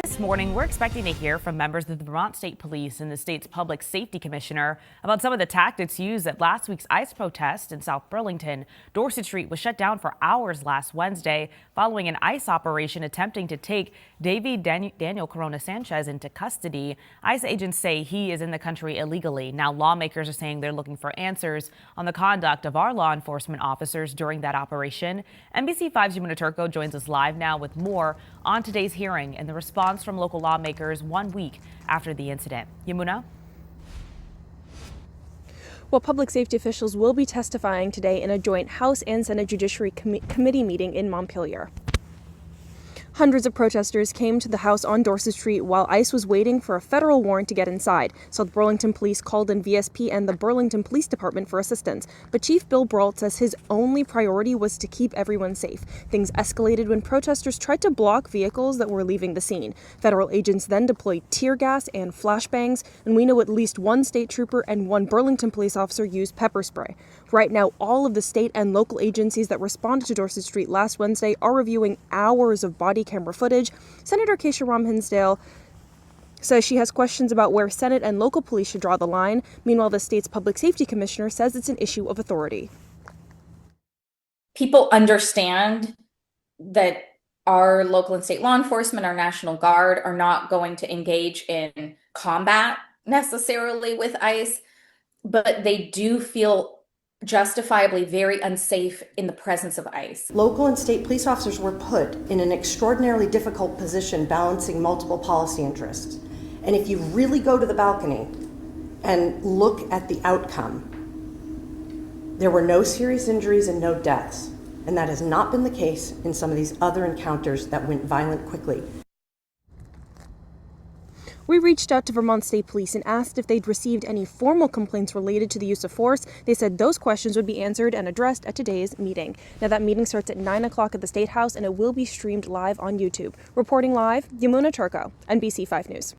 This morning, we're expecting to hear from members of the Vermont State Police and the state's Public Safety Commissioner about some of the tactics used at last week's ICE protest in South Burlington. Dorset Street was shut down for hours last Wednesday following an ICE operation attempting to take Daniel Corona Sanchez into custody. ICE agents say he is in the country illegally. Now, lawmakers are saying they're looking for answers on the conduct of our law enforcement officers during that operation. NBC5's Yamuna Turco joins us live now with more on today's hearing and the response from local lawmakers 1 week after the incident. Yamuna? Well, public safety officials will be testifying today in a joint House and Senate Judiciary Committee meeting in Montpelier. Hundreds of protesters came to the house on Dorset Street while ICE was waiting for a federal warrant to get inside. South Burlington Police called in VSP and the Burlington Police Department for assistance. But Chief Bill Brault says his only priority was to keep everyone safe. Things escalated when protesters tried to block vehicles that were leaving the scene. Federal agents then deployed tear gas and flashbangs, and we know at least one state trooper and one Burlington police officer used pepper spray. Right now, all of the state and local agencies that responded to Dorset Street last Wednesday are reviewing hours of body camera footage. Senator Keisha Hinsdale says she has questions about where Senate and local police should draw the line. Meanwhile, the state's public safety commissioner says it's an issue of authority. People understand that our local and state law enforcement, our National Guard, are not going to engage in combat necessarily with ICE, but they do feel justifiably very unsafe in the presence of ICE. Local and state police officers were put in an extraordinarily difficult position balancing multiple policy interests. And if you really go to the balcony and look at the outcome, there were no serious injuries and no deaths. And that has not been the case in some of these other encounters that went violent quickly. We reached out to Vermont State Police and asked if they'd received any formal complaints related to the use of force. They said those questions would be answered and addressed at today's meeting. Now, that meeting starts at 9 o'clock at the State House, and it will be streamed live on YouTube. Reporting live, Yamuna Turco, NBC5 News.